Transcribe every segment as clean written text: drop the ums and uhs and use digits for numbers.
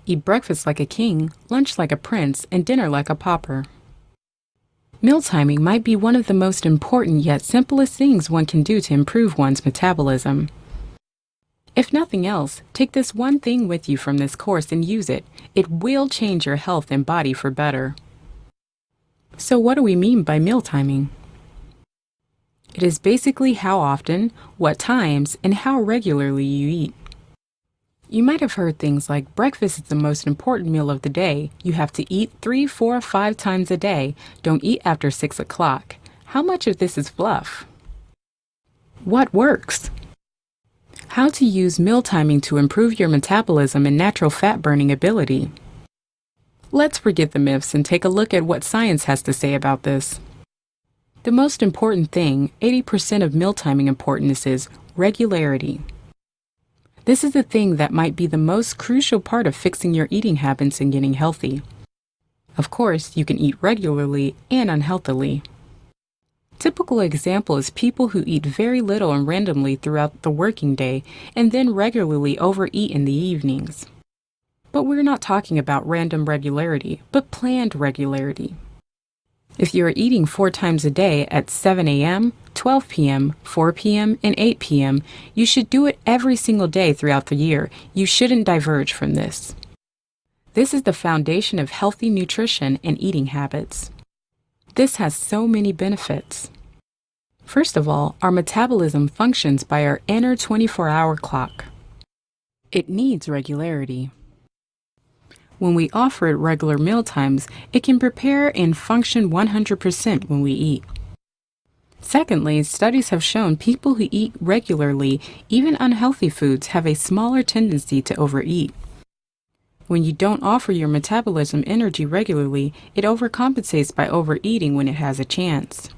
Eat breakfast like a king, lunch like a prince, and dinner like a pauper. Meal timing might be one of the most important yet simplest things one can do to improve one's metabolism. If nothing else, take this one thing with you from this course and use it. It will change your health and body for better. So what do we mean by meal timing? It is basically how often, what times, and how regularly you eat. You might have heard things like breakfast is the most important meal of the day. You have to eat 3, 4, 5 times a day. Don't eat after 6 o'clock. How much of this is fluff? What works? How to use meal timing to improve your metabolism and natural fat burning ability. Let's forget the myths and take a look at what science has to say about this. The most important thing, 80% of meal timing importance, is regularity. This is the thing that might be the most crucial part of fixing your eating habits and getting healthy. Of course, you can eat regularly and unhealthily. Typical example is people who eat very little and randomly throughout the working day and then regularly overeat in the evenings. But we're not talking about random regularity, but planned regularity. If you are eating 4 times a day at 7 a.m., 12 p.m., 4 p.m., and 8 p.m., you should do it every single day throughout the year. You shouldn't diverge from this. This is the foundation of healthy nutrition and eating habits. This has so many benefits. First of all, our metabolism functions by our inner 24-hour clock. It needs regularity. When we offer it regular meal times, it can prepare and function 100% when we eat. Secondly, studies have shown people who eat regularly, even unhealthy foods, have a smaller tendency to overeat. When you don't offer your metabolism energy regularly, it overcompensates by overeating when it has a chance.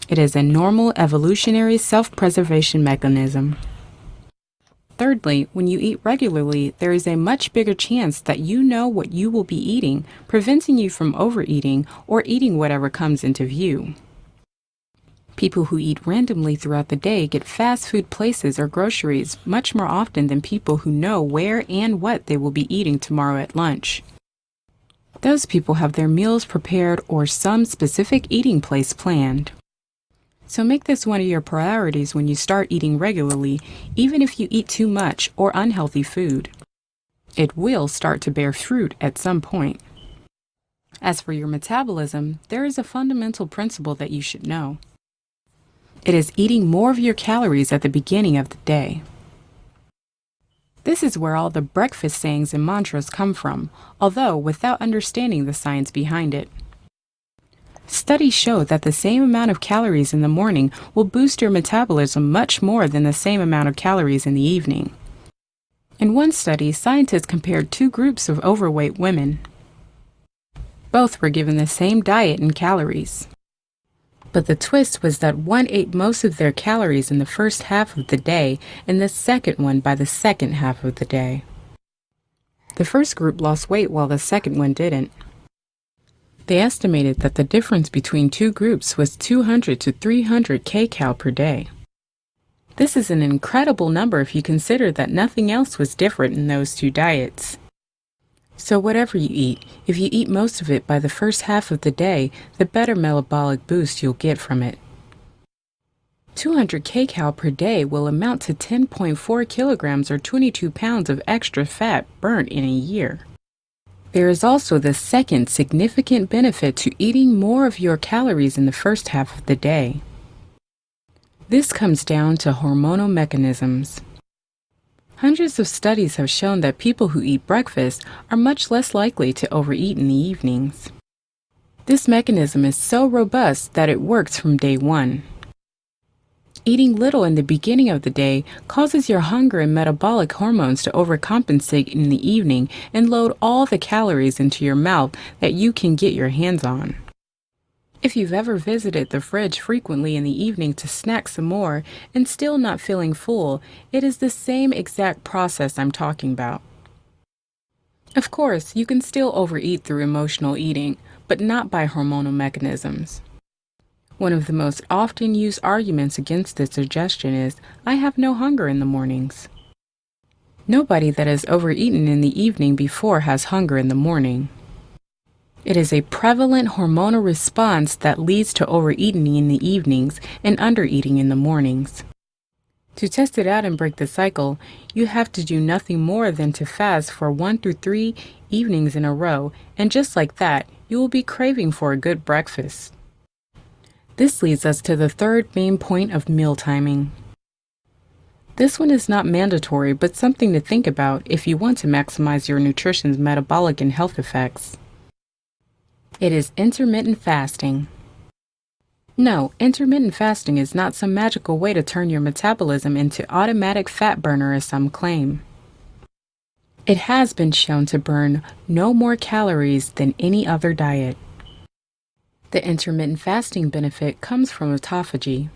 It is a normal evolutionary self-preservation mechanism. Thirdly, when you eat regularly, there is a much bigger chance that you know what you will be eating, preventing you from overeating or eating whatever comes into view. People who eat randomly throughout the day get fast food places or groceries much more often than people who know where and what they will be eating tomorrow at lunch. Those people have their meals prepared or some specific eating place planned. So make this one of your priorities when you start eating regularly, even if you eat too much or unhealthy food. It will start to bear fruit at some point. As for your metabolism, there is a fundamental principle that you should know. It is eating more of your calories at the beginning of the day. This is where all the breakfast sayings and mantras come from, although without understanding the science behind it. Studies show that the same amount of calories in the morning will boost your metabolism much more than the same amount of calories in the evening. In one study, scientists compared 2 groups of overweight women. Both were given the same diet and calories. But the twist was that one ate most of their calories in the first half of the day and the second one by the second half of the day. The first group lost weight while the second one didn't. They estimated that the difference between 2 groups was 200 to 300 kcal per day. This is an incredible number if you consider that nothing else was different in those 2 diets. So whatever you eat, if you eat most of it by the first half of the day, the better metabolic boost you'll get from it. 200 kcal per day will amount to 10.4 kilograms or 22 pounds of extra fat burnt in a year. There is also the second significant benefit to eating more of your calories in the first half of the day. This comes down to hormonal mechanisms. Hundreds of studies have shown that people who eat breakfast are much less likely to overeat in the evenings. This mechanism is so robust that it works from day one. Eating little in the beginning of the day causes your hunger and metabolic hormones to overcompensate in the evening and load all the calories into your mouth that you can get your hands on. If you've ever visited the fridge frequently in the evening to snack some more and still not feeling full, it is the same exact process I'm talking about. Of course, you can still overeat through emotional eating, but not by hormonal mechanisms. One of the most often used arguments against this suggestion is, "I have no hunger in the mornings." Nobody that has overeaten in the evening before has hunger in the morning. It is a prevalent hormonal response that leads to overeating in the evenings and undereating in the mornings. To test it out and break the cycle, you have to do nothing more than to fast for 1 through 3 evenings in a row, and just like that, you will be craving for a good breakfast. This leads us to the third main point of meal timing. This one is not mandatory, but something to think about if you want to maximize your nutrition's metabolic and health effects. It is intermittent fasting. No, intermittent fasting is not some magical way to turn your metabolism into automatic fat burner as some claim. It has been shown to burn no more calories than any other diet. The intermittent fasting benefit comes from autophagy.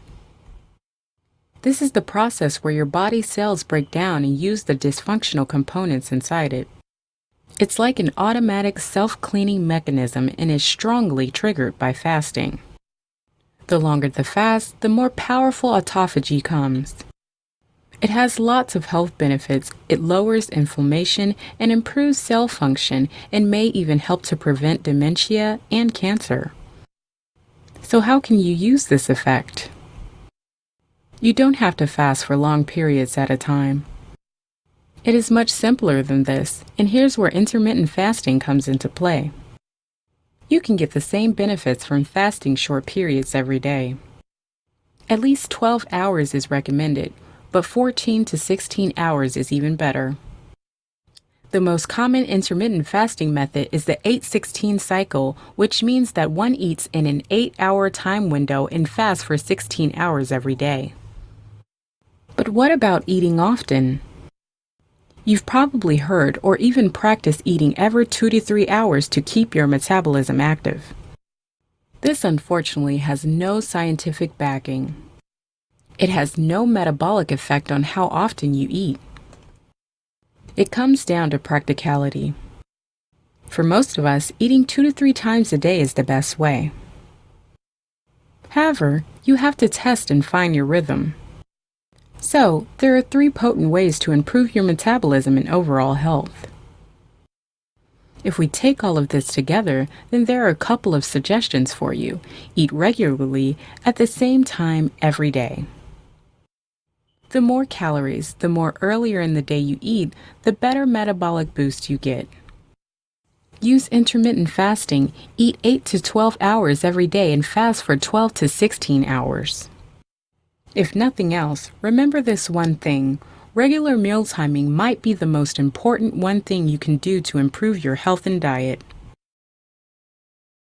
This is the process where your body cells break down and use the dysfunctional components inside it. It's like an automatic self-cleaning mechanism and is strongly triggered by fasting. The longer the fast, the more powerful autophagy comes. It has lots of health benefits. It lowers inflammation and improves cell function and may even help to prevent dementia and cancer. So how can you use this effect? You don't have to fast for long periods at a time. It is much simpler than this, and here's where intermittent fasting comes into play. You can get the same benefits from fasting short periods every day. At least 12 hours is recommended, but 14 to 16 hours is even better. The most common intermittent fasting method is the 8-16 cycle, which means that one eats in an 8-hour time window and fasts for 16 hours every day. But what about eating often? You've probably heard or even practiced eating every 2 to 3 hours to keep your metabolism active. This unfortunately has no scientific backing. It has no metabolic effect on how often you eat. It comes down to practicality. For most of us, eating 2 to 3 times a day is the best way. However, you have to test and find your rhythm. So, there are 3 potent ways to improve your metabolism and overall health. If we take all of this together, then there are a couple of suggestions for you. Eat regularly at the same time every day. The more calories, the more earlier in the day you eat, the better metabolic boost you get. Use intermittent fasting. Eat 8 to 12 hours every day and fast for 12 to 16 hours. If nothing else, remember this one thing. Regular meal timing might be the most important one thing you can do to improve your health and diet.